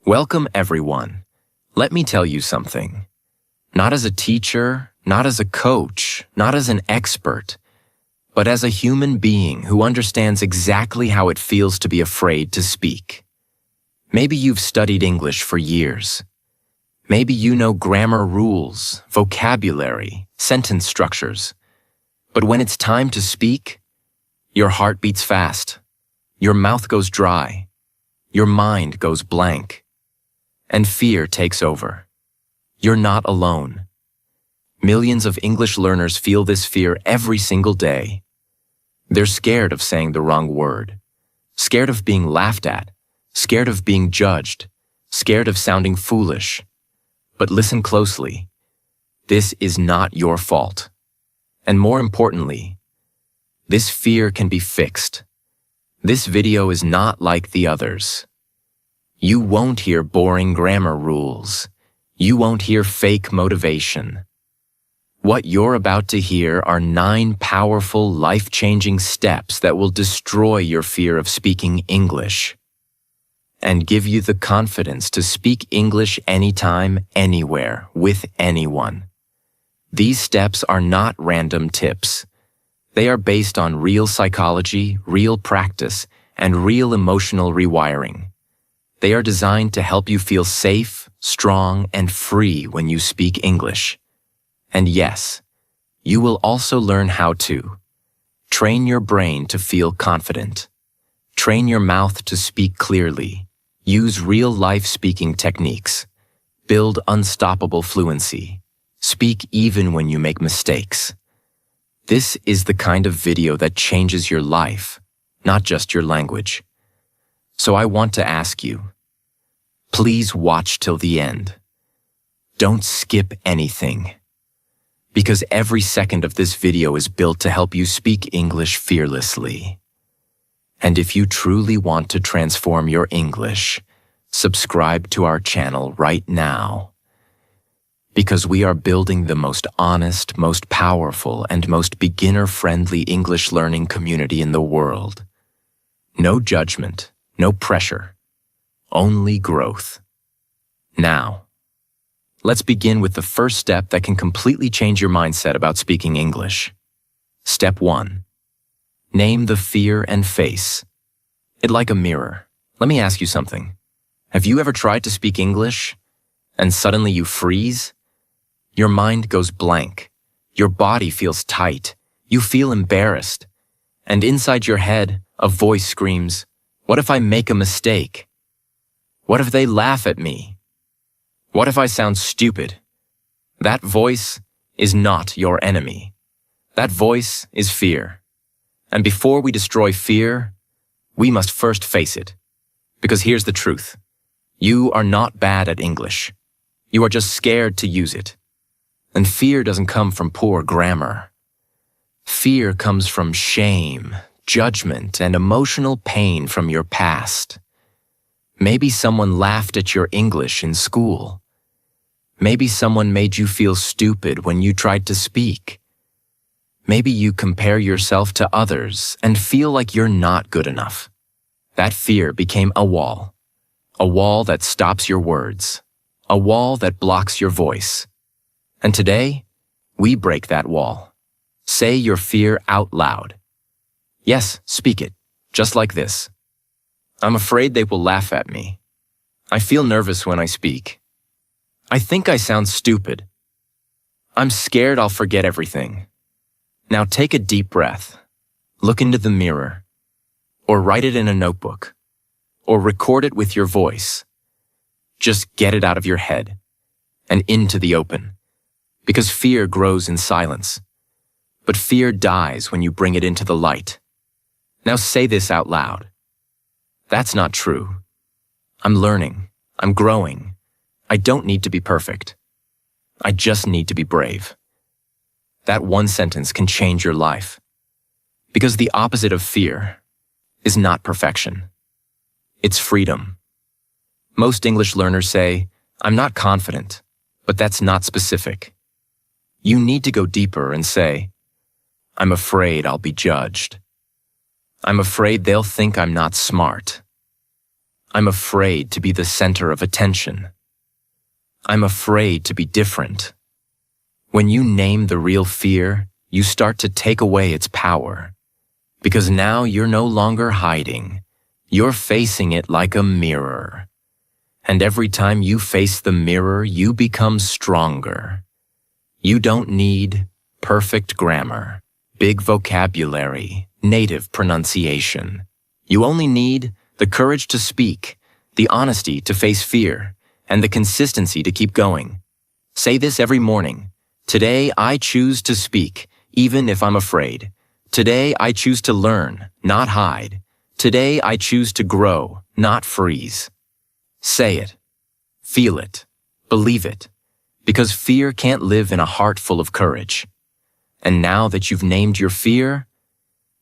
Welcome, everyone. Let me tell you something. Not as a teacher, not as a coach, not as an expert, but as a human being who understands exactly how it feels to be afraid to speak. Maybe you've studied English for years. Maybe you know grammar rules, vocabulary, sentence structures. But when it's time to speak, your heart beats fast, your mouth goes dry, your mind goes blank, and fear takes over. You're not alone. Millions of English learners feel this fear every single day. They're scared of saying the wrong word, scared of being laughed at, scared of being judged, scared of sounding foolish. But listen closely. This is not your fault. And more importantly, this fear can be fixed. This video is not like the others. You won't hear boring grammar rules. You won't hear fake motivation. What you're about to hear are 9 powerful, life-changing steps that will destroy your fear of speaking English and give you the confidence to speak English anytime, anywhere, with anyone. These steps are not random tips. They are based on real psychology, real practice, and real emotional rewiring. They are designed to help you feel safe, strong, and free when you speak English. And yes, you will also learn how to train your brain to feel confident, train your mouth to speak clearly, use real-life speaking techniques, build unstoppable fluency, speak even when you make mistakes. This is the kind of video that changes your life, not just your language. So I want to ask you, please watch till the end. Don't skip anything. Because every second of this video is built to help you speak English fearlessly. And if you truly want to transform your English, subscribe to our channel right now. Because we are building the most honest, most powerful, and most beginner-friendly English learning community in the world. No judgment, no pressure, only growth. Now, let's begin with the first step that can completely change your mindset about speaking English. Step 1. Name the fear and face it like a mirror. Let me ask you something. Have you ever tried to speak English and suddenly you freeze? Your mind goes blank. Your body feels tight. You feel embarrassed. And inside your head, a voice screams, "What if I make a mistake? What if they laugh at me? What if I sound stupid?" That voice is not your enemy. That voice is fear. And before we destroy fear, we must first face it. Because here's the truth. You are not bad at English. You are just scared to use it. And fear doesn't come from poor grammar. Fear comes from shame, judgment, and emotional pain from your past. Maybe someone laughed at your English in school. Maybe someone made you feel stupid when you tried to speak. Maybe you compare yourself to others and feel like you're not good enough. That fear became a wall that stops your words, a wall that blocks your voice. And today, we break that wall. Say your fear out loud. Yes, speak it, just like this. I'm afraid they will laugh at me. I feel nervous when I speak. I think I sound stupid. I'm scared I'll forget everything. Now take a deep breath. Look into the mirror. Or write it in a notebook. Or record it with your voice. Just get it out of your head and into the open. Because fear grows in silence. But fear dies when you bring it into the light. Now say this out loud. That's not true. I'm learning. I'm growing. I don't need to be perfect. I just need to be brave. That one sentence can change your life. Because the opposite of fear is not perfection. It's freedom. Most English learners say, "I'm not confident," but that's not specific. You need to go deeper and say, "I'm afraid I'll be judged. I'm afraid they'll think I'm not smart. I'm afraid to be the center of attention. I'm afraid to be different. When you name the real fear, you start to take away its power. Because now you're no longer hiding. You're facing it like a mirror. And every time you face the mirror, you become stronger. You don't need perfect grammar, big vocabulary, native pronunciation. You only need the courage to speak, the honesty to face fear, and the consistency to keep going. Say this every morning. Today I choose to speak, even if I'm afraid. Today I choose to learn, not hide. Today I choose to grow, not freeze. Say it. Feel it. Believe it. Because fear can't live in a heart full of courage. And now that you've named your fear,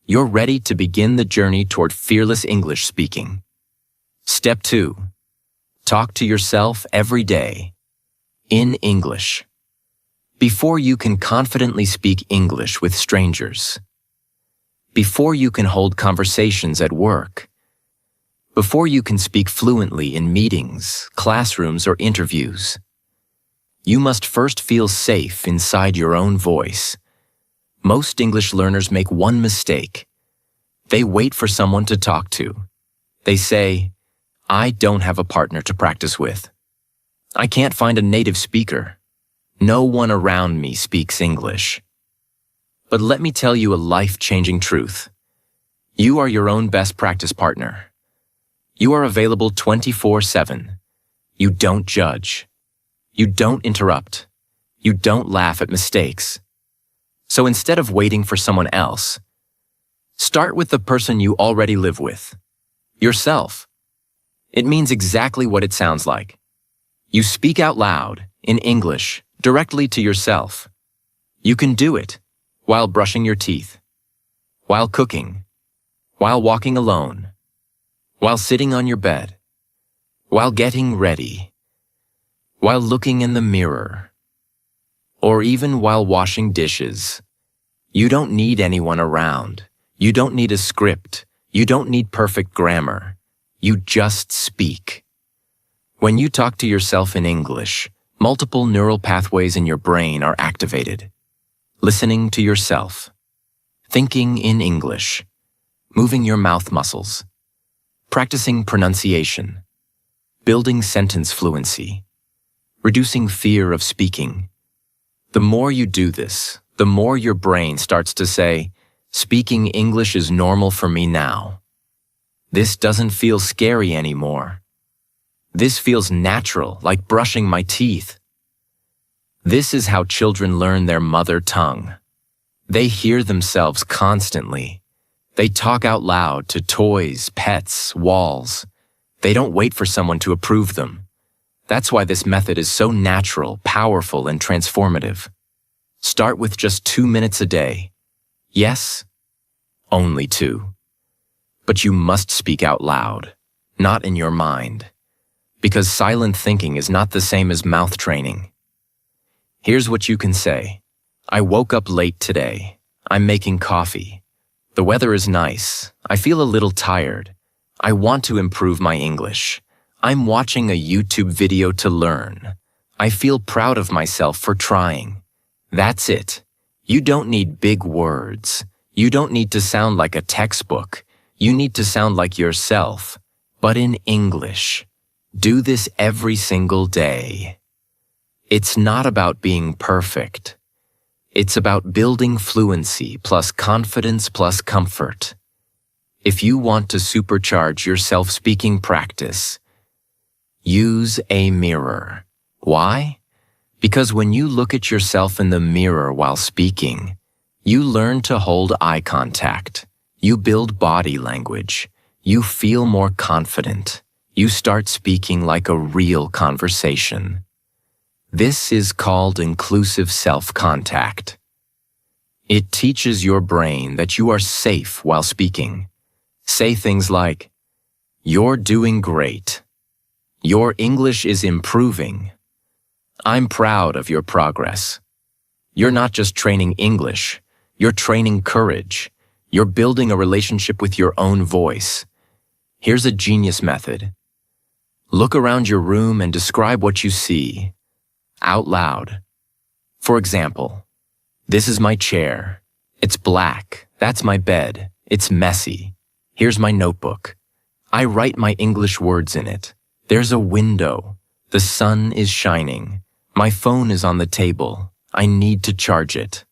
you're ready to begin the journey toward fearless English speaking. Step 2. Talk to yourself every day. In English. Before you can confidently speak English with strangers. Before you can hold conversations at work. Before you can speak fluently in meetings, classrooms, or interviews. You must first feel safe inside your own voice. Most English learners make one mistake. They wait for someone to talk to. They say, I don't have a partner to practice with. I can't find a native speaker. No one around me speaks English. But let me tell you a life-changing truth. You are your own best practice partner. You are available 24/7. You don't judge. You don't interrupt. You don't laugh at mistakes. So instead of waiting for someone else, start with the person you already live with. Yourself. It means exactly what it sounds like. You speak out loud, in English, directly to yourself. You can do it while brushing your teeth, while cooking, while walking alone, while sitting on your bed, while getting ready, while looking in the mirror, or even while washing dishes. You don't need anyone around. You don't need a script. You don't need perfect grammar. You just speak. When you talk to yourself in English, multiple neural pathways in your brain are activated. Listening to yourself, thinking in English, moving your mouth muscles, practicing pronunciation, building sentence fluency, reducing fear of speaking. The more you do this, the more your brain starts to say, speaking English is normal for me now. This doesn't feel scary anymore. This feels natural, like brushing my teeth. This is how children learn their mother tongue. They hear themselves constantly. They talk out loud to toys, pets, walls. They don't wait for someone to approve them. That's why this method is so natural, powerful, and transformative. Start with just 2 minutes a day. Yes, only 2. But you must speak out loud, not in your mind. Because silent thinking is not the same as mouth training. Here's what you can say. I woke up late today. I'm making coffee. The weather is nice. I feel a little tired. I want to improve my English. I'm watching a YouTube video to learn. I feel proud of myself for trying. That's it. You don't need big words. You don't need to sound like a textbook. You need to sound like yourself, but in English. Do this every single day. It's not about being perfect. It's about building fluency plus confidence plus comfort. If you want to supercharge your self-speaking practice, use a mirror. Why? Because when you look at yourself in the mirror while speaking, you learn to hold eye contact. You build body language. You feel more confident. You start speaking like a real conversation. This is called inclusive self-contact. It teaches your brain that you are safe while speaking. Say things like, "You're doing great." "Your English is improving." "I'm proud of your progress." You're not just training English, you're training courage. You're building a relationship with your own voice. Here's a genius method. Look around your room and describe what you see, out loud. For example, this is my chair. It's black. That's my bed. It's messy. Here's my notebook. I write my English words in it. There's a window. The sun is shining. My phone is on the table. I need to charge it.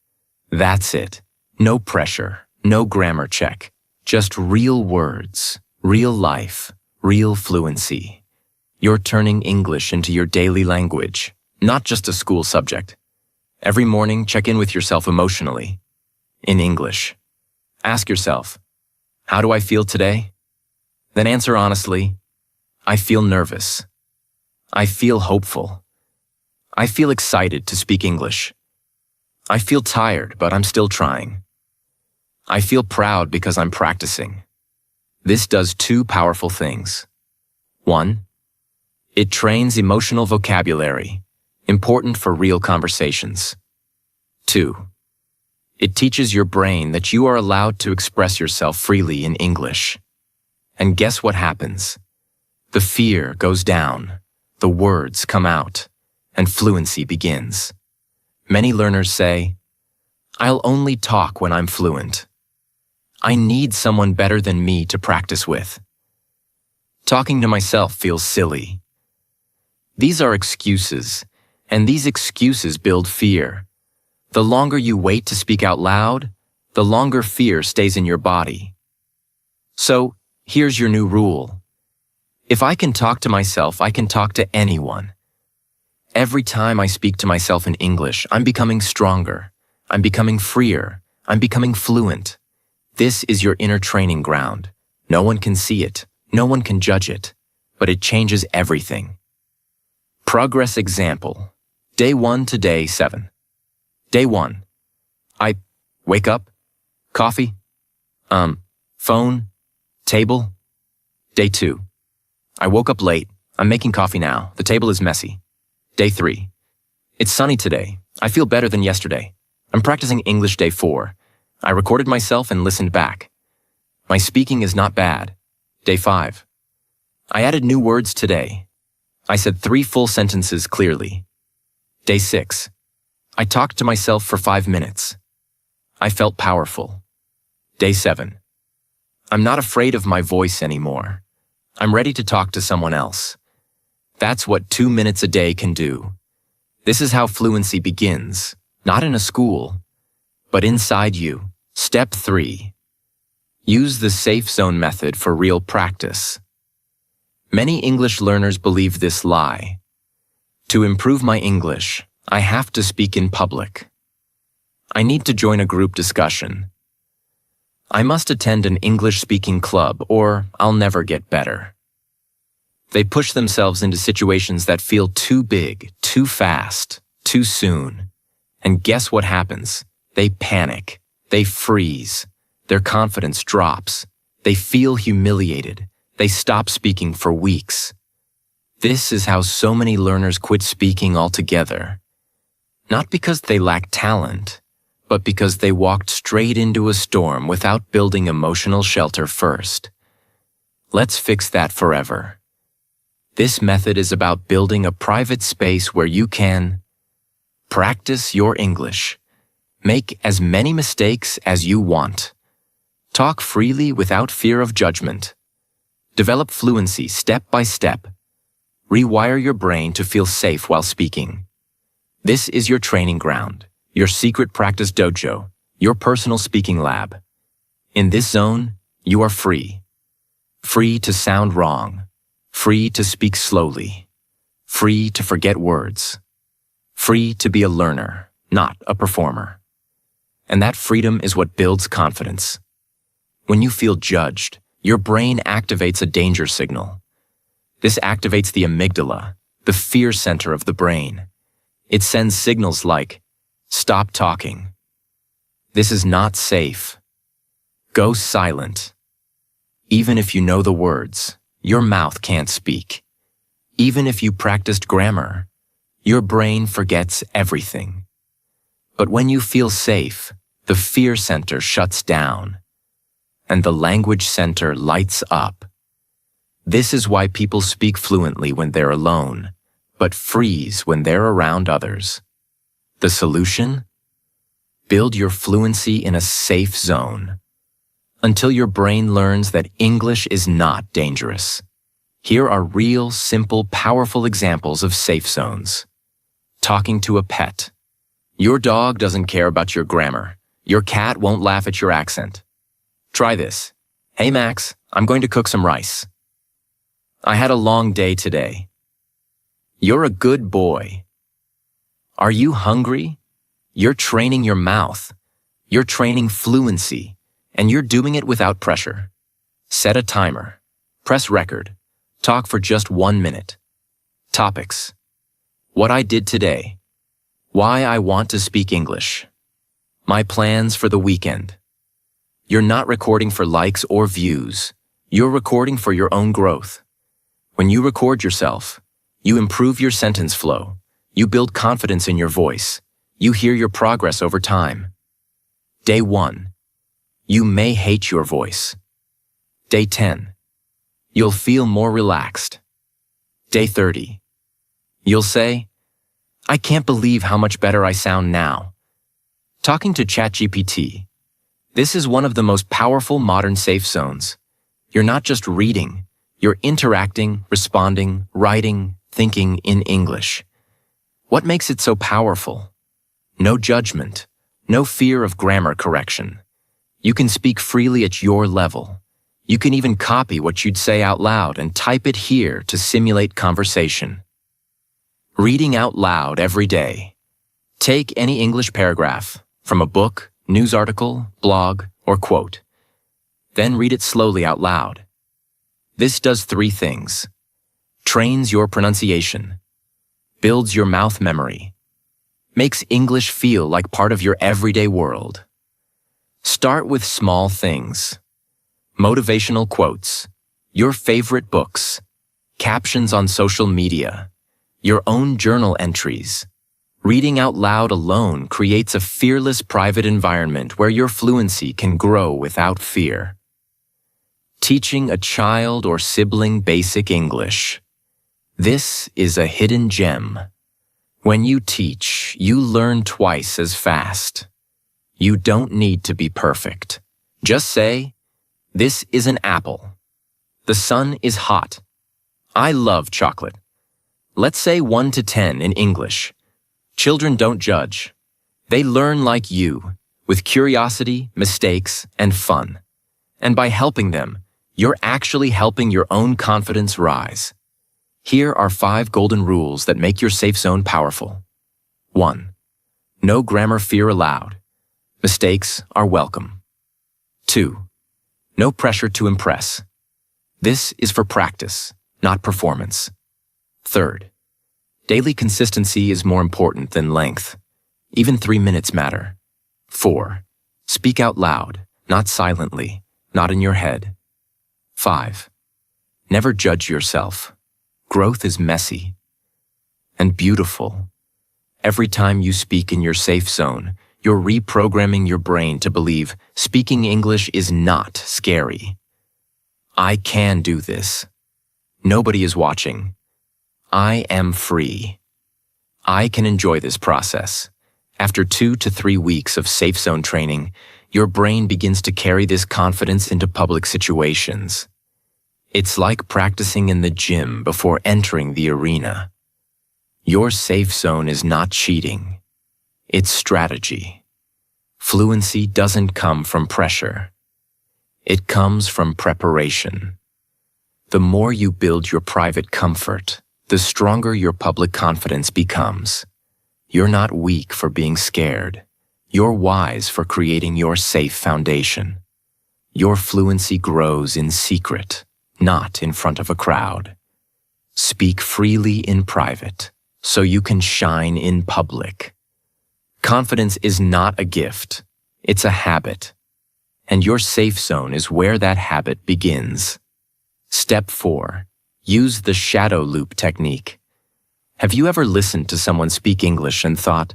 That's it. No pressure, no grammar check. Just real words, real life, real fluency. You're turning English into your daily language, not just a school subject. Every morning, check in with yourself emotionally, in English. Ask yourself, how do I feel today? Then answer honestly, I feel nervous. I feel hopeful. I feel excited to speak English. I feel tired, but I'm still trying. I feel proud because I'm practicing. This does two powerful things. 1. It trains emotional vocabulary, important for real conversations. 2. It teaches your brain that you are allowed to express yourself freely in English. And guess what happens? The fear goes down, the words come out, and fluency begins. Many learners say, I'll only talk when I'm fluent. I need someone better than me to practice with. Talking to myself feels silly. These are excuses, and these excuses build fear. The longer you wait to speak out loud, the longer fear stays in your body. So, here's your new rule. If I can talk to myself, I can talk to anyone. Every time I speak to myself in English, I'm becoming stronger. I'm becoming freer. I'm becoming fluent. This is your inner training ground. No one can see it. No one can judge it. But it changes everything. Progress example. Day 1 to day 7. Day 1. I wake up, coffee, phone, table. Day 2. I woke up late. I'm making coffee now. The table is messy. Day 3. It's sunny today. I feel better than yesterday. I'm practicing English. Day 4. I recorded myself and listened back. My speaking is not bad. Day 5. I added new words today. I said 3 full sentences clearly. Day 6. I talked to myself for 5 minutes. I felt powerful. Day 7. I'm not afraid of my voice anymore. I'm ready to talk to someone else. That's what 2 minutes a day can do. This is how fluency begins, not in a school, but inside you. Step 3. Use the safe zone method for real practice. Many English learners believe this lie. To improve my English, I have to speak in public. I need to join a group discussion. I must attend an English-speaking club or I'll never get better. They push themselves into situations that feel too big, too fast, too soon. And guess what happens? They panic. They freeze. Their confidence drops. They feel humiliated. They stop speaking for weeks. This is how so many learners quit speaking altogether. Not because they lack talent, but because they walked straight into a storm without building emotional shelter first. Let's fix that forever. This method is about building a private space where you can practice your English. Make as many mistakes as you want. Talk freely without fear of judgment. Develop fluency step by step. Rewire your brain to feel safe while speaking. This is your training ground, your secret practice dojo, your personal speaking lab. In this zone, you are free. Free to sound wrong. Free to speak slowly. Free to forget words. Free to be a learner, not a performer. And that freedom is what builds confidence. When you feel judged, your brain activates a danger signal. This activates the amygdala, the fear center of the brain. It sends signals like, stop talking. This is not safe. Go silent. Even if you know the words, your mouth can't speak. Even if you practiced grammar, your brain forgets everything. But when you feel safe, the fear center shuts down, and the language center lights up. This is why people speak fluently when they're alone, but freeze when they're around others. The solution? Build your fluency in a safe zone until your brain learns that English is not dangerous. Here are real, simple, powerful examples of safe zones. Talking to a pet. Your dog doesn't care about your grammar. Your cat won't laugh at your accent. Try this. Hey Max, I'm going to cook some rice. I had a long day today. You're a good boy. Are you hungry? You're training your mouth. You're training fluency, and you're doing it without pressure. Set a timer. Press record. Talk for just 1 minute. Topics. What I did today. Why I want to speak English. My plans for the weekend. You're not recording for likes or views. You're recording for your own growth. When you record yourself, you improve your sentence flow. You build confidence in your voice. You hear your progress over time. Day 1. You may hate your voice. Day 10. You'll feel more relaxed. Day 30. You'll say, I can't believe how much better I sound now. Talking to ChatGPT. This is one of the most powerful modern safe zones. You're not just reading, you're interacting, responding, writing, thinking in English. What makes it so powerful? No judgment, no fear of grammar correction. You can speak freely at your level. You can even copy what you'd say out loud and type it here to simulate conversation. Reading out loud every day. Take any English paragraph from a book, news article, blog, or quote. Then read it slowly out loud. This does 3 things. Trains your pronunciation, builds your mouth memory, makes English feel like part of your everyday world. Start with small things. Motivational quotes, your favorite books, captions on social media, your own journal entries. Reading out loud alone creates a fearless private environment where your fluency can grow without fear. Teaching a child or sibling basic English. This is a hidden gem. When you teach, you learn twice as fast. You don't need to be perfect. Just say, this is an apple. The sun is hot. I love chocolate. Let's say 1 to 10 in English. Children don't judge. They learn like you, with curiosity, mistakes, and fun. And by helping them, you're actually helping your own confidence rise. Here are 5 golden rules that make your safe zone powerful. 1. No grammar fear allowed. Mistakes are welcome. 2. No pressure to impress. This is for practice, not performance. 3rd. Daily consistency is more important than length. Even 3 minutes matter. 4. Speak out loud, not silently, not in your head. 5. Never judge yourself. Growth is messy and beautiful. Every time you speak in your safe zone, you're reprogramming your brain to believe speaking English is not scary. I can do this. Nobody is watching. I am free. I can enjoy this process. After 2 to 3 weeks of safe zone training, your brain begins to carry this confidence into public situations. It's like practicing in the gym before entering the arena. Your safe zone is not cheating. It's strategy. Fluency doesn't come from pressure. It comes from preparation. The more you build your private comfort, the stronger your public confidence becomes. You're not weak for being scared. You're wise for creating your safe foundation. Your fluency grows in secret, not in front of a crowd. Speak freely in private, so you can shine in public. Confidence is not a gift, it's a habit. And your safe zone is where that habit begins. Step 4. Use the shadow loop technique. Have you ever listened to someone speak English and thought,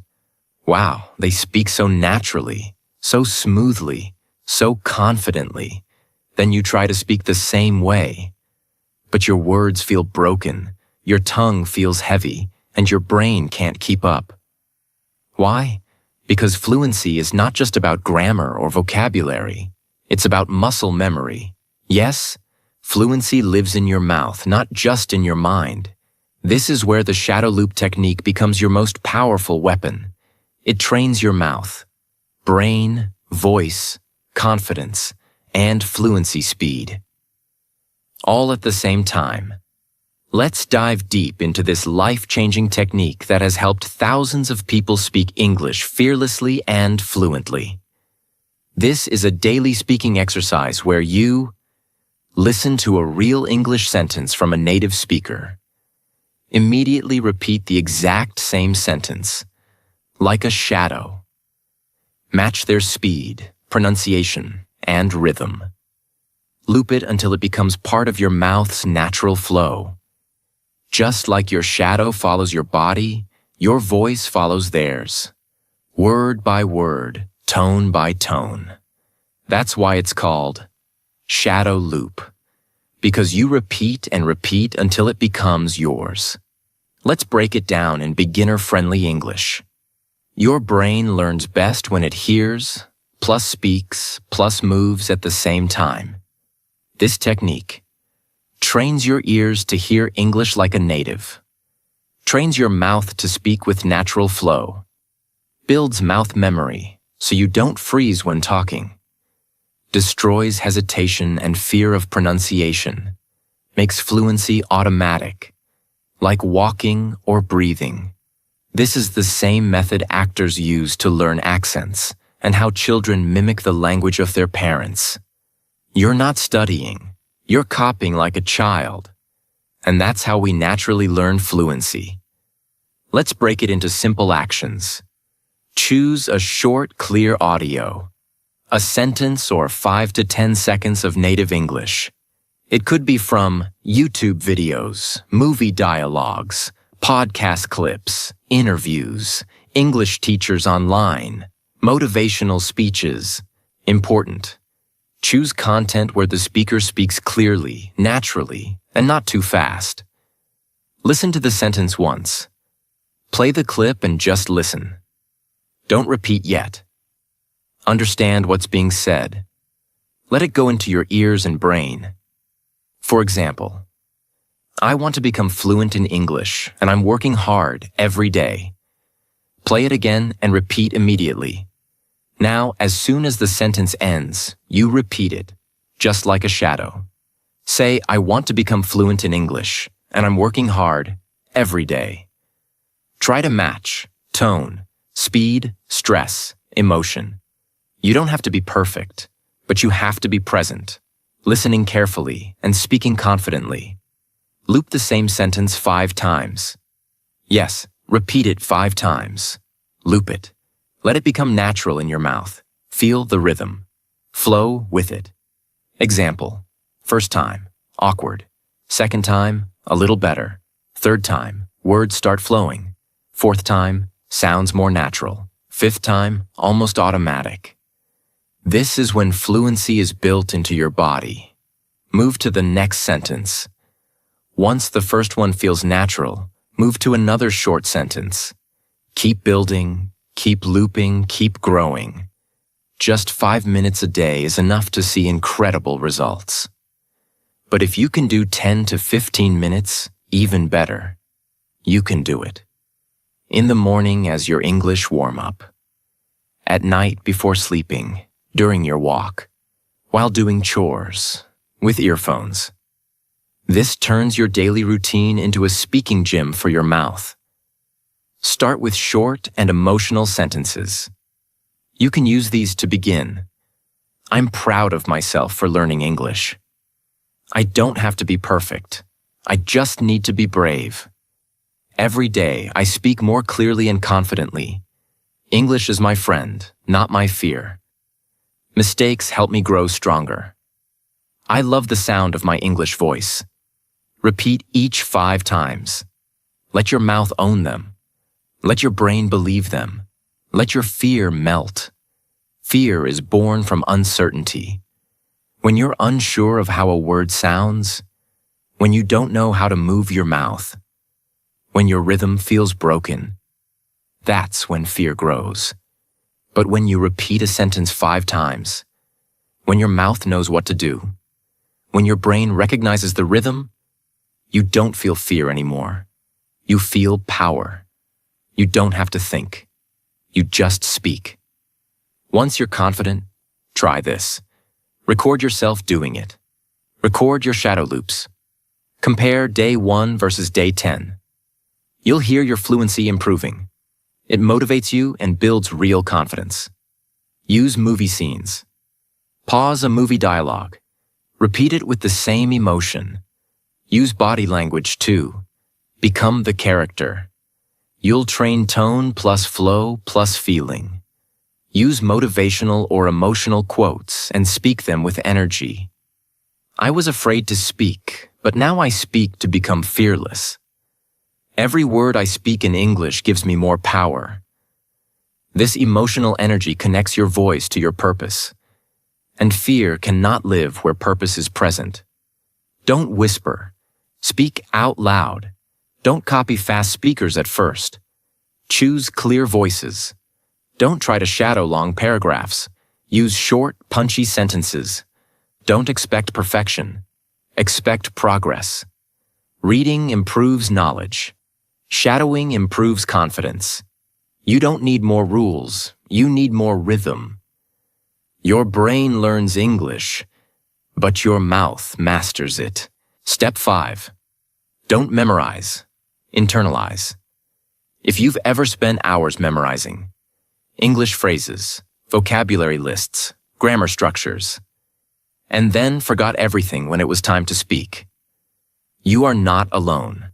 wow, they speak so naturally, so smoothly, so confidently? Then you try to speak the same way. but your words feel broken, your tongue feels heavy, and your brain can't keep up. Why? Because fluency is not just about grammar or vocabulary. It's about muscle memory. Yes, fluency lives in your mouth, not just in your mind. This is where the shadow loop technique becomes your most powerful weapon. It trains your mouth, brain, voice, confidence, and fluency speed. All at the same time. Let's dive deep into this life-changing technique that has helped thousands of people speak English fearlessly and fluently. This is a daily speaking exercise where you listen to a real English sentence from a native speaker. Immediately repeat the exact same sentence, like a shadow. Match their speed, pronunciation, and rhythm. Loop it until it becomes part of your mouth's natural flow. Just like your shadow follows your body, your voice follows theirs. Word by word, tone by tone. That's why it's called shadow loop, because you repeat and repeat until it becomes yours. Let's break it down in beginner-friendly English. Your brain learns best when it hears, plus speaks, plus moves at the same time. This technique trains your ears to hear English like a native, trains your mouth to speak with natural flow, builds mouth memory so you don't freeze when talking, destroys hesitation and fear of pronunciation, makes fluency automatic, like walking or breathing. This is the same method actors use to learn accents and how children mimic the language of their parents. You're not studying. You're copying like a child, and that's how we naturally learn fluency. Let's break it into simple actions. Choose a short, clear audio, a sentence or 5 to 10 seconds of native English. It could be from YouTube videos, movie dialogues, podcast clips, interviews, English teachers online, motivational speeches. Important. Choose content where the speaker speaks clearly, naturally, and not too fast. Listen to the sentence once. Play the clip and just listen. Don't repeat yet. Understand what's being said. Let it go into your ears and brain. For example, I want to become fluent in English, and I'm working hard every day. Play it again and repeat immediately. Now, as soon as the sentence ends, you repeat it, just like a shadow. Say, I want to become fluent in English, and I'm working hard every day. Try to match tone, speed, stress, emotion. You don't have to be perfect, but you have to be present, listening carefully and speaking confidently. Loop the same sentence 5 times. Yes, repeat it 5 times. Loop it. Let it become natural in your mouth. Feel the rhythm. Flow with it. Example. First time, awkward. Second time, a little better. Third time, words start flowing. Fourth time, sounds more natural. Fifth time, almost automatic. This is when fluency is built into your body. Move to the next sentence. Once the first one feels natural, move to another short sentence. Keep building. Keep looping, keep growing. Just 5 minutes a day is enough to see incredible results. But if you can do 10 to 15 minutes, even better. You can do it. In the morning as your English warm-up. At night before sleeping, during your walk. While doing chores, with earphones. This turns your daily routine into a speaking gym for your mouth. Start with short and emotional sentences. You can use these to begin. I'm proud of myself for learning English. I don't have to be perfect. I just need to be brave. Every day, I speak more clearly and confidently. English is my friend, not my fear. Mistakes help me grow stronger. I love the sound of my English voice. Repeat each 5 times. Let your mouth own them. Let your brain believe them. Let your fear melt. Fear is born from uncertainty. When you're unsure of how a word sounds, when you don't know how to move your mouth, when your rhythm feels broken. That's when fear grows. But when you repeat a sentence 5 times, when your mouth knows what to do, when your brain recognizes the rhythm, you don't feel fear anymore. You feel power. You don't have to think. You just speak. Once you're confident, try this. Record yourself doing it. Record your shadow loops. Compare day 1 versus day 10. You'll hear your fluency improving. It motivates you and builds real confidence. Use movie scenes. Pause a movie dialogue. Repeat it with the same emotion. Use body language too. Become the character. You'll train tone plus flow plus feeling. Use motivational or emotional quotes and speak them with energy. I was afraid to speak, but now I speak to become fearless. Every word I speak in English gives me more power. This emotional energy connects your voice to your purpose. And fear cannot live where purpose is present. Don't whisper. Speak out loud. Don't copy fast speakers at first. Choose clear voices. Don't try to shadow long paragraphs. Use short, punchy sentences. Don't expect perfection. Expect progress. Reading improves knowledge. Shadowing improves confidence. You don't need more rules. You need more rhythm. Your brain learns English, but your mouth masters it. Step 5. Don't memorize. Internalize. If you've ever spent hours memorizing English phrases, vocabulary lists, grammar structures, and then forgot everything when it was time to speak, you are not alone.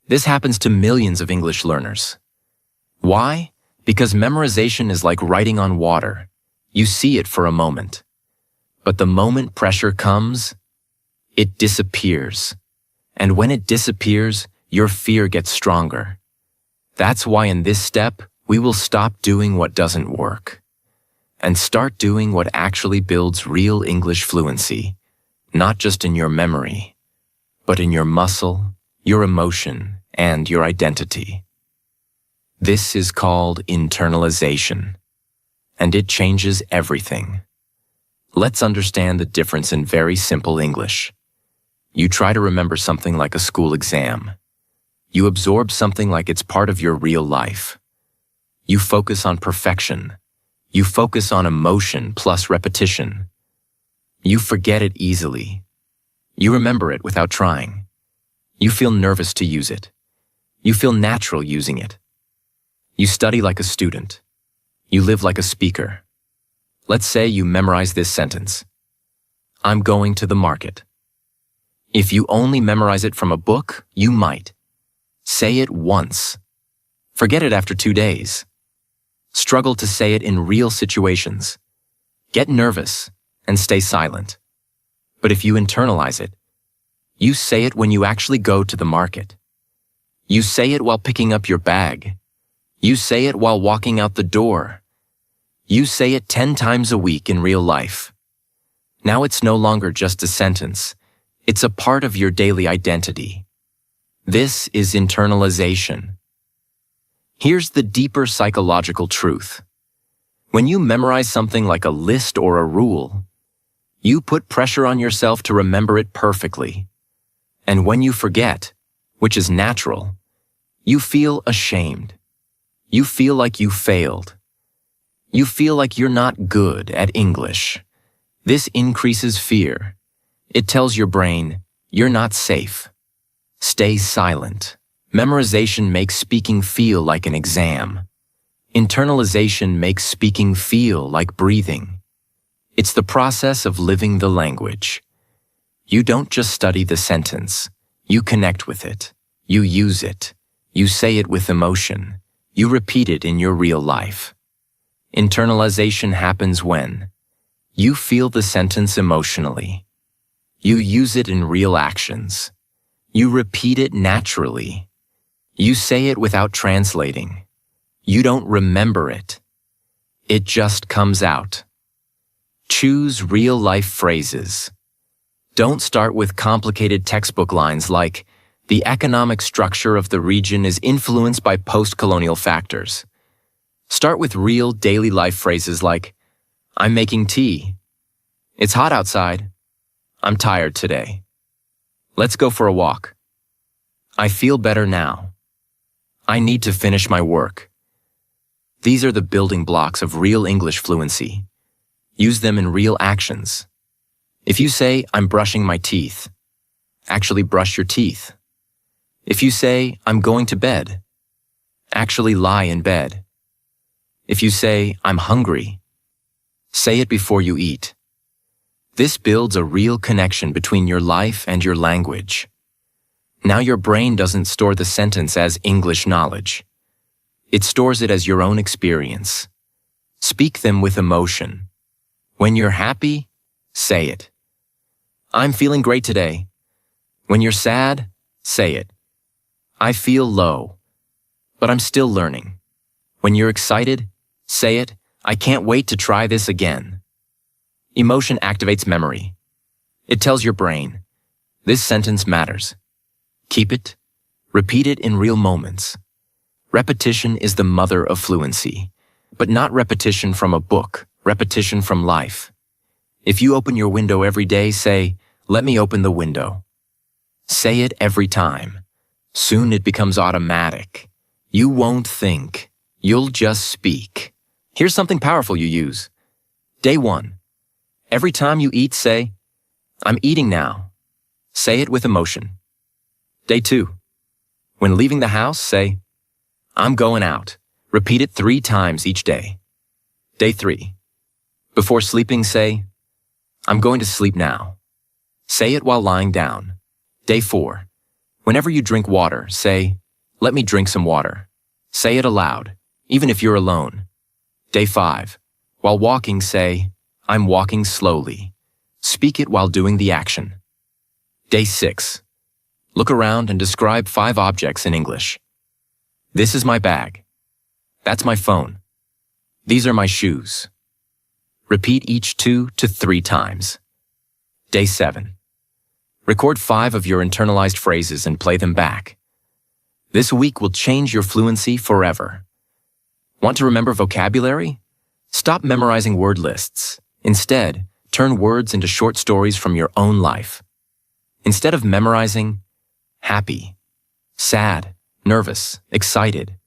This happens to millions of English learners. Why? Because memorization is like writing on water. You see it for a moment. But the moment pressure comes, it disappears. And when it disappears, your fear gets stronger. That's why in this step, we will stop doing what doesn't work and start doing what actually builds real English fluency, not just in your memory, but in your muscle, your emotion, and your identity. This is called internalization, and it changes everything. Let's understand the difference in very simple English. You try to remember something like a school exam. You absorb something like it's part of your real life. You focus on perfection. You focus on emotion plus repetition. You forget it easily. You remember it without trying. You feel nervous to use it. You feel natural using it. You study like a student. You live like a speaker. Let's say you memorize this sentence. I'm going to the market. If you only memorize it from a book, you might. Say it once. Forget it after 2 days. Struggle to say it in real situations. Get nervous and stay silent. But if you internalize it, you say it when you actually go to the market. You say it while picking up your bag. You say it while walking out the door. You say it 10 times a week in real life. Now it's no longer just a sentence. It's a part of your daily identity. This is internalization. Here's the deeper psychological truth. When you memorize something like a list or a rule, you put pressure on yourself to remember it perfectly. And when you forget, which is natural, you feel ashamed. You feel like you failed. You feel like you're not good at English. This increases fear. It tells your brain, you're not safe. Stay silent. Memorization makes speaking feel like an exam. Internalization makes speaking feel like breathing. It's the process of living the language. You don't just study the sentence. You connect with it. You use it. You say it with emotion. You repeat it in your real life. Internalization happens when you feel the sentence emotionally. You use it in real actions. You repeat it naturally. You say it without translating. You don't remember it. It just comes out. Choose real-life phrases. Don't start with complicated textbook lines like, "The economic structure of the region is influenced by post-colonial factors." Start with real daily life phrases like, "I'm making tea." "It's hot outside." "I'm tired today." "Let's go for a walk." "I feel better now." "I need to finish my work." These are the building blocks of real English fluency. Use them in real actions. If you say, "I'm brushing my teeth," actually brush your teeth. If you say, "I'm going to bed," actually lie in bed. If you say, "I'm hungry," say it before you eat. This builds a real connection between your life and your language. Now your brain doesn't store the sentence as English knowledge. It stores it as your own experience. Speak them with emotion. When you're happy, say it. "I'm feeling great today." When you're sad, say it. "I feel low, but I'm still learning." When you're excited, say it, "I can't wait to try this again." Emotion activates memory. It tells your brain, "This sentence matters." Keep it. Repeat it in real moments. Repetition is the mother of fluency, but not repetition from a book, repetition from life. If you open your window every day, say, "Let me open the window." Say it every time. Soon it becomes automatic. You won't think. You'll just speak. Here's something powerful you use. Day 1. Every time you eat, say, "I'm eating now." Say it with emotion. Day 2. When leaving the house, say, "I'm going out." Repeat it 3 times each day. Day 3. Before sleeping, say, "I'm going to sleep now." Say it while lying down. Day 4. Whenever you drink water, say, "Let me drink some water." Say it aloud, even if you're alone. Day 5. While walking, say, "I'm walking slowly." Speak it while doing the action. Day 6. Look around and describe 5 objects in English. "This is my bag." "That's my phone." "These are my shoes." Repeat each 2 to 3 times. Day 7. Record 5 of your internalized phrases and play them back. This week will change your fluency forever. Want to remember vocabulary? Stop memorizing word lists. Instead, turn words into short stories from your own life. Instead of memorizing, happy, sad, nervous, excited,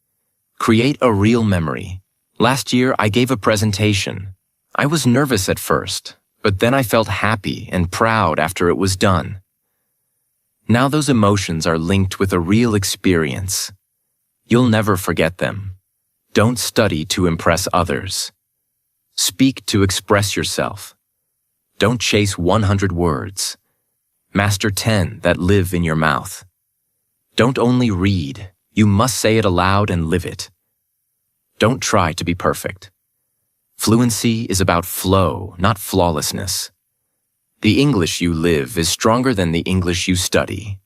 create a real memory. Last year, I gave a presentation. I was nervous at first, but then I felt happy and proud after it was done. Now those emotions are linked with a real experience. You'll never forget them. Don't study to impress others. Speak to express yourself. Don't chase 100 words. Master 10 that live in your mouth. Don't only read, you must say it aloud and live it. Don't try to be perfect. Fluency is about flow, not flawlessness. The English you live is stronger than the English you study.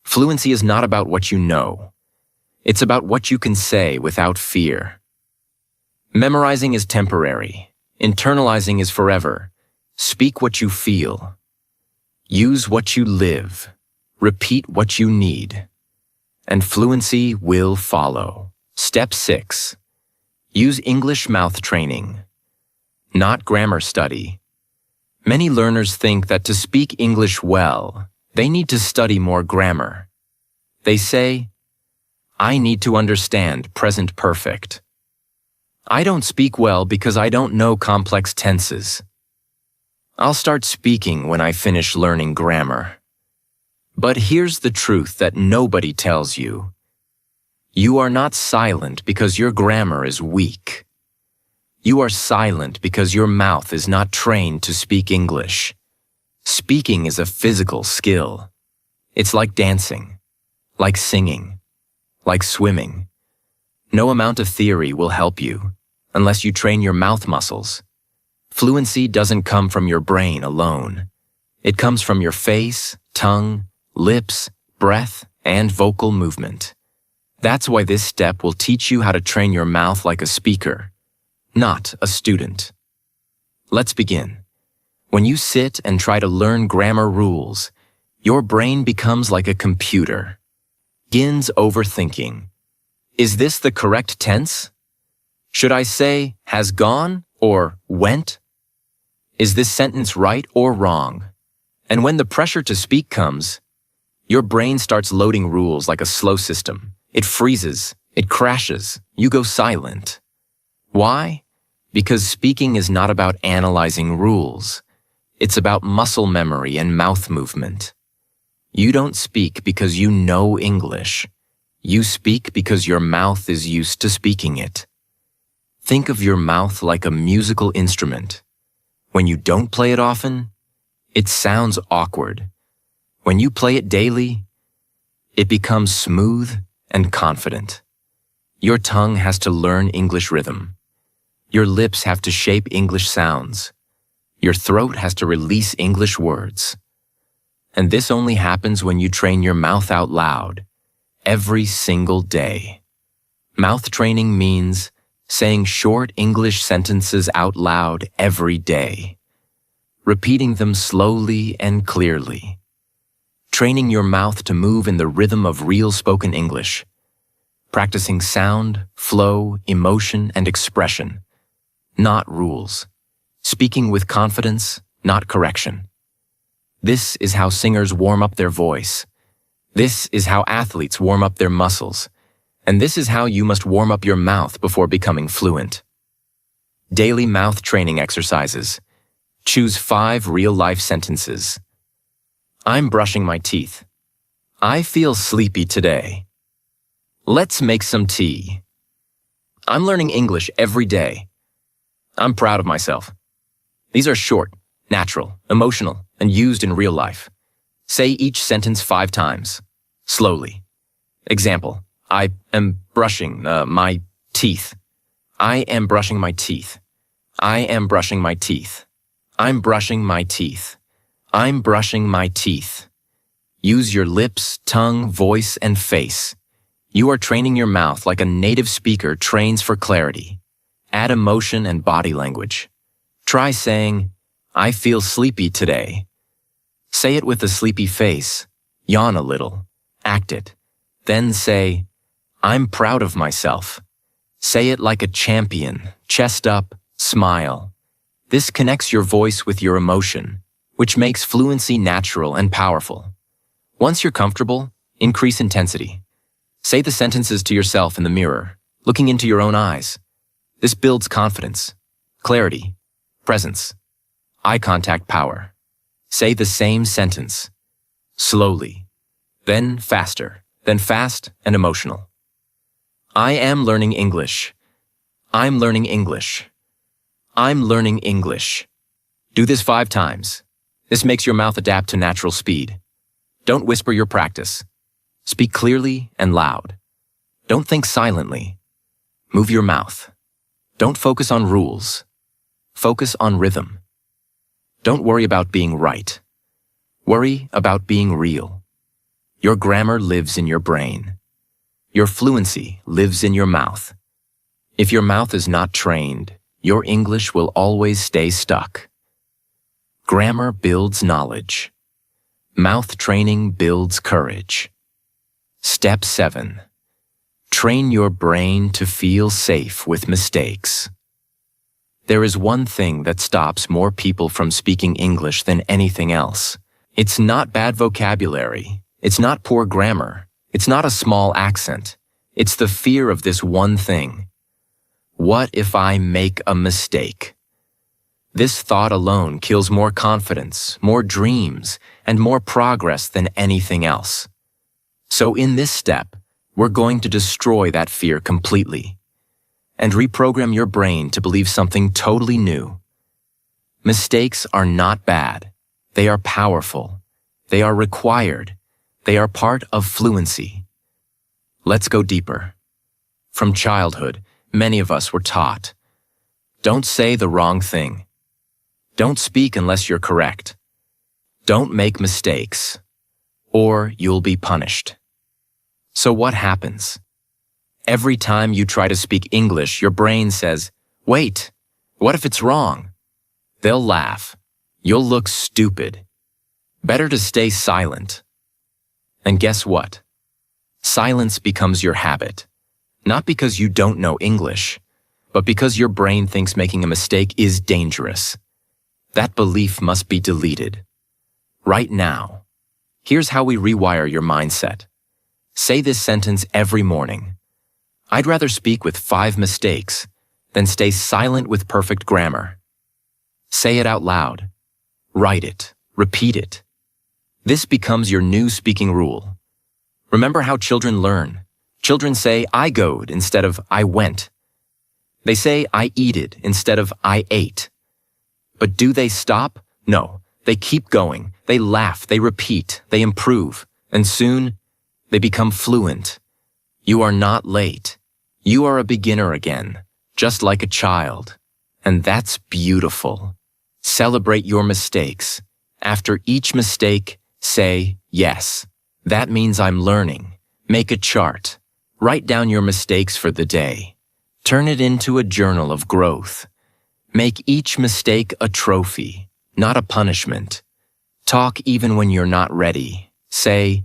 Fluency is not about what you know. It's about what you can say without fear. Memorizing is temporary. Internalizing is forever. Speak what you feel. Use what you live. Repeat what you need. And fluency will follow. Step 6. Use English mouth training, not grammar study. Many learners think that to speak English well, they need to study more grammar. They say, "I need to understand present perfect." "I don't speak well because I don't know complex tenses." "I'll start speaking when I finish learning grammar." But here's the truth that nobody tells you. You are not silent because your grammar is weak. You are silent because your mouth is not trained to speak English. Speaking is a physical skill. It's like dancing, like singing, like swimming. No amount of theory will help you unless you train your mouth muscles. Fluency doesn't come from your brain alone. It comes from your face, tongue, lips, breath, and vocal movement. That's why this step will teach you how to train your mouth like a speaker, not a student. Let's begin. When you sit and try to learn grammar rules, your brain becomes like a computer. Begins overthinking. Is this the correct tense? Should I say has gone or went? Is this sentence right or wrong? And when the pressure to speak comes, your brain starts loading rules like a slow system. It freezes, it crashes, you go silent. Why? Because speaking is not about analyzing rules. It's about muscle memory and mouth movement. You don't speak because you know English. You speak because your mouth is used to speaking it. Think of your mouth like a musical instrument. When you don't play it often, it sounds awkward. When you play it daily, it becomes smooth and confident. Your tongue has to learn English rhythm. Your lips have to shape English sounds. Your throat has to release English words. And this only happens when you train your mouth out loud, every single day. Mouth training means saying short English sentences out loud every day, repeating them slowly and clearly, training your mouth to move in the rhythm of real spoken English, practicing sound, flow, emotion, and expression, not rules, speaking with confidence, not correction. This is how singers warm up their voice. This is how athletes warm up their muscles. And this is how you must warm up your mouth before becoming fluent. Daily mouth training exercises. Choose 5 real-life sentences. I'm brushing my teeth. I feel sleepy today. Let's make some tea. I'm learning English every day. I'm proud of myself. These are short, natural, emotional, and used in real life. Say each sentence 5 times, slowly. Example, I am brushing my teeth. I am brushing my teeth. I am brushing my teeth. I'm brushing my teeth. I'm brushing my teeth. Use your lips, tongue, voice, and face. You are training your mouth like a native speaker trains for clarity. Add emotion and body language. Try saying, I feel sleepy today. Say it with a sleepy face. Yawn a little. Act it. Then say, I'm proud of myself. Say it like a champion, chest up, smile. This connects your voice with your emotion, which makes fluency natural and powerful. Once you're comfortable, increase intensity. Say the sentences to yourself in the mirror, looking into your own eyes. This builds confidence, clarity, presence, eye contact power. Say the same sentence, slowly, then faster, then fast and emotional. I am learning English. I'm learning English. I'm learning English. Do this 5 times. This makes your mouth adapt to natural speed. Don't whisper your practice. Speak clearly and loud. Don't think silently. Move your mouth. Don't focus on rules. Focus on rhythm. Don't worry about being right. Worry about being real. Your grammar lives in your brain. Your fluency lives in your mouth. If your mouth is not trained, your English will always stay stuck. Grammar builds knowledge. Mouth training builds courage. Step 7. Train your brain to feel safe with mistakes. There is one thing that stops more people from speaking English than anything else. It's not bad vocabulary. It's not poor grammar. It's not a small accent. It's the fear of this one thing. What if I make a mistake? This thought alone kills more confidence, more dreams, and more progress than anything else. So in this step, we're going to destroy that fear completely and reprogram your brain to believe something totally new. Mistakes are not bad. They are powerful. They are required. They are part of fluency. Let's go deeper. From childhood, many of us were taught, don't say the wrong thing. Don't speak unless you're correct. Don't make mistakes, or you'll be punished. So what happens? Every time you try to speak English, your brain says, wait, what if it's wrong? They'll laugh. You'll look stupid. Better to stay silent. And guess what? Silence becomes your habit. Not because you don't know English, but because your brain thinks making a mistake is dangerous. That belief must be deleted. Right now. Here's how we rewire your mindset. Say this sentence every morning. I'd rather speak with 5 mistakes than stay silent with perfect grammar. Say it out loud. Write it. Repeat it. This becomes your new speaking rule. Remember how children learn. Children say, I goed instead of I went. They say, I eated instead of I ate. But do they stop? No. They keep going. They laugh. They repeat. They improve. And soon, they become fluent. You are not late. You are a beginner again, just like a child. And that's beautiful. Celebrate your mistakes. After each mistake, say, yes. That means I'm learning. Make a chart. Write down your mistakes for the day. Turn it into a journal of growth. Make each mistake a trophy, not a punishment. Talk even when you're not ready. Say,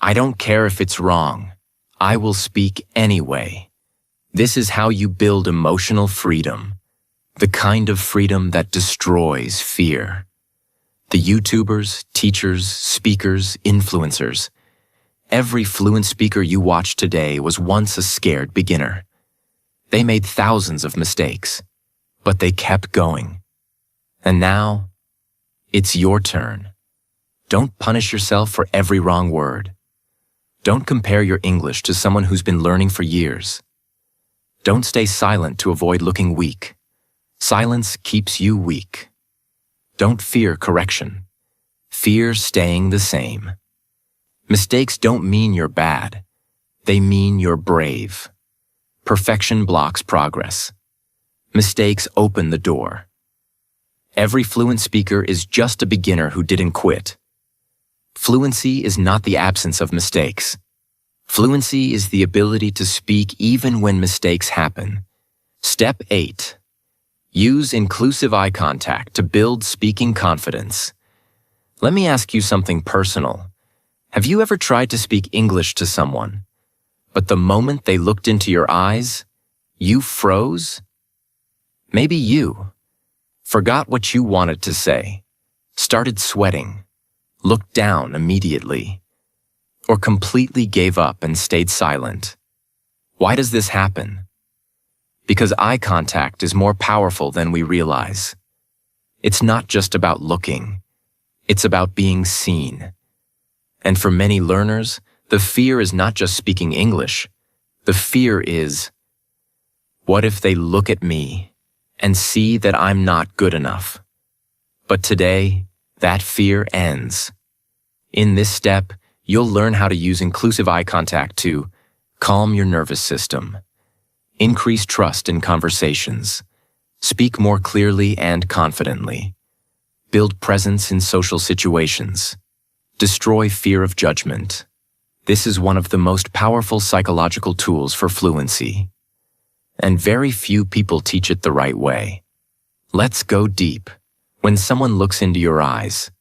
I don't care if it's wrong. I will speak anyway. This is how you build emotional freedom. The kind of freedom that destroys fear. The YouTubers, teachers, speakers, influencers. Every fluent speaker you watch today was once a scared beginner. They made thousands of mistakes, but they kept going. And now, it's your turn. Don't punish yourself for every wrong word. Don't compare your English to someone who's been learning for years. Don't stay silent to avoid looking weak. Silence keeps you weak. Don't fear correction. Fear staying the same. Mistakes don't mean you're bad. They mean you're brave. Perfection blocks progress. Mistakes open the door. Every fluent speaker is just a beginner who didn't quit. Fluency is not the absence of mistakes. Fluency is the ability to speak even when mistakes happen. Step 8. Use inclusive eye contact to build speaking confidence. Let me ask you something personal. Have you ever tried to speak English to someone, but the moment they looked into your eyes, you froze? Maybe you forgot what you wanted to say, started sweating, looked down immediately, or completely gave up and stayed silent. Why does this happen? Because eye contact is more powerful than we realize. It's not just about looking. It's about being seen. And for many learners, the fear is not just speaking English. The fear is, what if they look at me and see that I'm not good enough? But today, that fear ends. In this step, you'll learn how to use inclusive eye contact to calm your nervous system, increase trust in conversations, speak more clearly and confidently, build presence in social situations, destroy fear of judgment. This is one of the most powerful psychological tools for fluency. And very few people teach it the right way. Let's go deep. When someone looks into your eyes,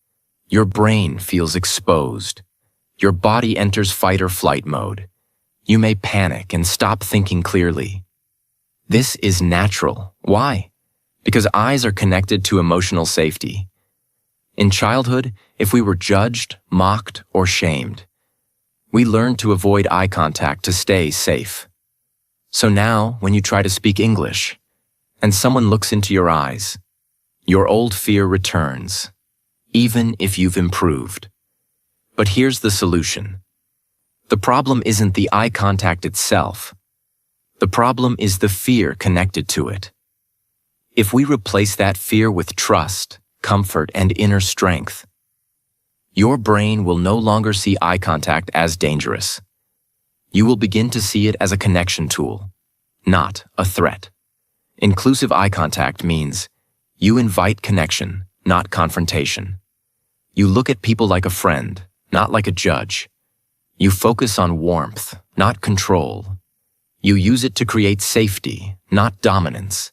your brain feels exposed. Your body enters fight or flight mode. You may panic and stop thinking clearly. This is natural. Why? Because eyes are connected to emotional safety. In childhood, if we were judged, mocked, or shamed, we learned to avoid eye contact to stay safe. So now, when you try to speak English, and someone looks into your eyes, your old fear returns, even if you've improved. But here's the solution. The problem isn't the eye contact itself. The problem is the fear connected to it. If we replace that fear with trust, comfort, and inner strength, your brain will no longer see eye contact as dangerous. You will begin to see it as a connection tool, not a threat. Inclusive eye contact means you invite connection, not confrontation. You look at people like a friend, not like a judge. You focus on warmth, not control. You use it to create safety, not dominance.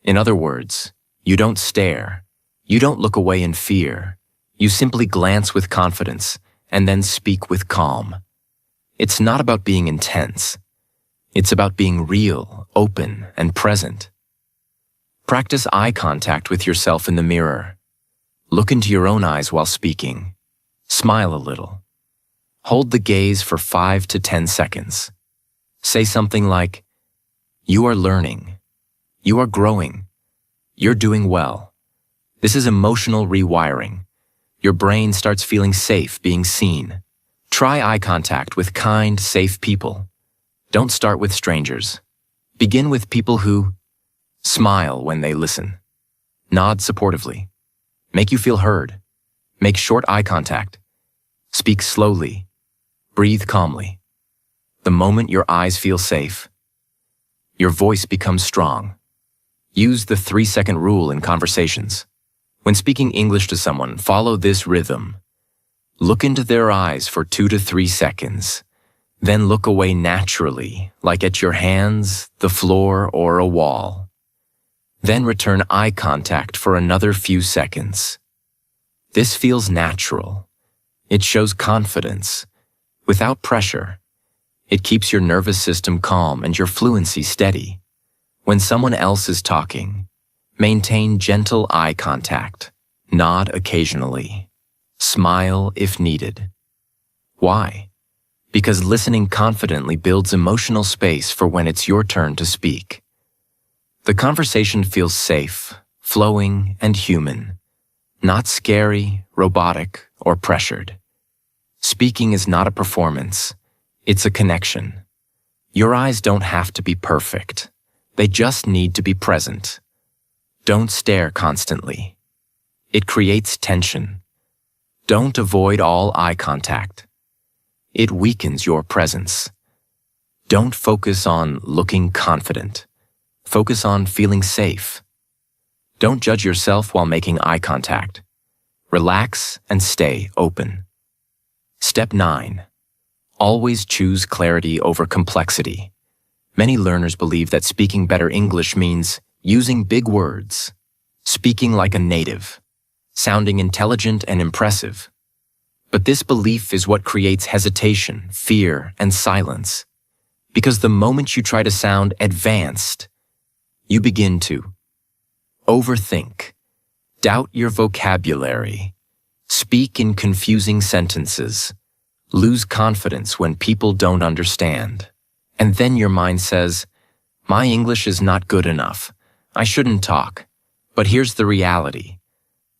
In other words, you don't stare. You don't look away in fear. You simply glance with confidence and then speak with calm. It's not about being intense. It's about being real, open, and present. Practice eye contact with yourself in the mirror. Look into your own eyes while speaking. Smile a little. Hold the gaze for 5 to 10 seconds. Say something like, "You are learning. You are growing. You're doing well." This is emotional rewiring. Your brain starts feeling safe being seen. Try eye contact with kind, safe people. Don't start with strangers. Begin with people who smile when they listen, nod supportively, make you feel heard, make short eye contact, speak slowly, breathe calmly. The moment your eyes feel safe, your voice becomes strong. Use the 3-second rule in conversations. When speaking English to someone, follow this rhythm. Look into their eyes for 2 to 3 seconds. Then look away naturally, like at your hands, the floor, or a wall. Then return eye contact for another few seconds. This feels natural. It shows confidence, without pressure. It keeps your nervous system calm and your fluency steady. When someone else is talking, maintain gentle eye contact. Nod occasionally. Smile if needed. Why? Because listening confidently builds emotional space for when it's your turn to speak. The conversation feels safe, flowing, and human, not scary, robotic, or pressured. Speaking is not a performance, it's a connection. Your eyes don't have to be perfect. They just need to be present. Don't stare constantly. It creates tension. Don't avoid all eye contact. It weakens your presence. Don't focus on looking confident. Focus on feeling safe. Don't judge yourself while making eye contact. Relax and stay open. Step 9. Always choose clarity over complexity. Many learners believe that speaking better English means using big words, speaking like a native, sounding intelligent and impressive. But this belief is what creates hesitation, fear, and silence. Because the moment you try to sound advanced, you begin to overthink, doubt your vocabulary, speak in confusing sentences, lose confidence when people don't understand. And then your mind says, "My English is not good enough. I shouldn't talk." But here's the reality.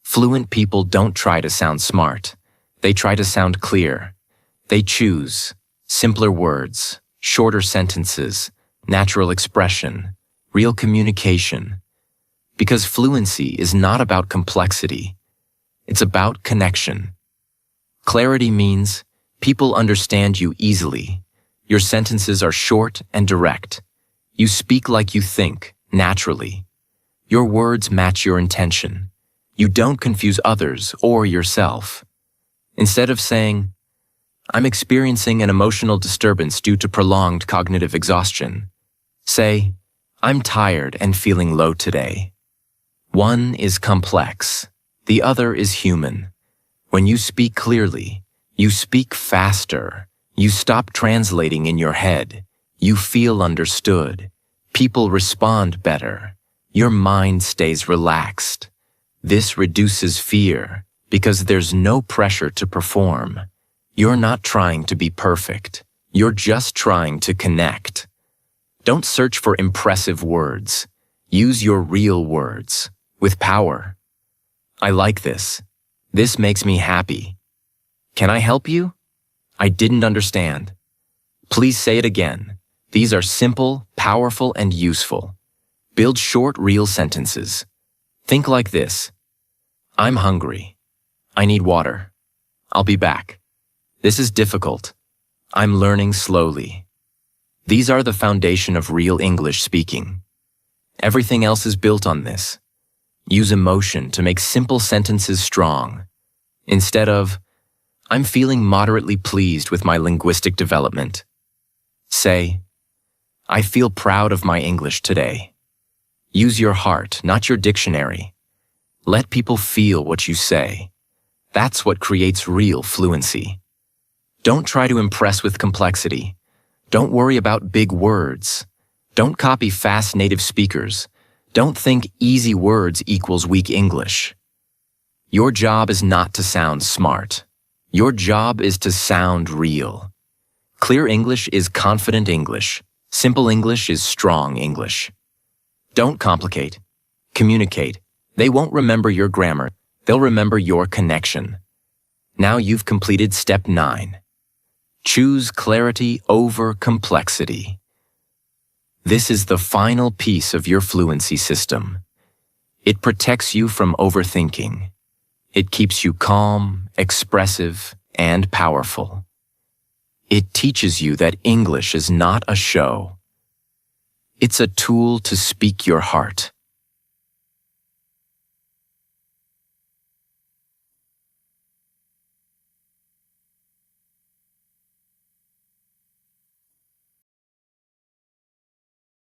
Fluent people don't try to sound smart. They try to sound clear. They choose simpler words, shorter sentences, natural expression, real communication. Because fluency is not about complexity. It's about connection. Clarity means people understand you easily. Your sentences are short and direct. You speak like you think, naturally. Your words match your intention. You don't confuse others or yourself. Instead of saying, "I'm experiencing an emotional disturbance due to prolonged cognitive exhaustion," say, "I'm tired and feeling low today." One is complex. The other is human. When you speak clearly, you speak faster. You stop translating in your head. You feel understood. People respond better. Your mind stays relaxed. This reduces fear because there's no pressure to perform. You're not trying to be perfect. You're just trying to connect. Don't search for impressive words. Use your real words with power. "I like this. This makes me happy. Can I help you? I didn't understand. Please say it again." These are simple, powerful, and useful. Build short, real sentences. Think like this. "I'm hungry. I need water. I'll be back. This is difficult. I'm learning slowly." These are the foundation of real English speaking. Everything else is built on this. Use emotion to make simple sentences strong. Instead of, "I'm feeling moderately pleased with my linguistic development," say, "I feel proud of my English today." Use your heart, not your dictionary. Let people feel what you say. That's what creates real fluency. Don't try to impress with complexity. Don't worry about big words. Don't copy fast native speakers. Don't think easy words equals weak English. Your job is not to sound smart. Your job is to sound real. Clear English is confident English. Simple English is strong English. Don't complicate. Communicate. They won't remember your grammar. They'll remember your connection. Now you've completed step 9. Choose clarity over complexity. This is the final piece of your fluency system. It protects you from overthinking. It keeps you calm, expressive, and powerful. It teaches you that English is not a show. It's a tool to speak your heart.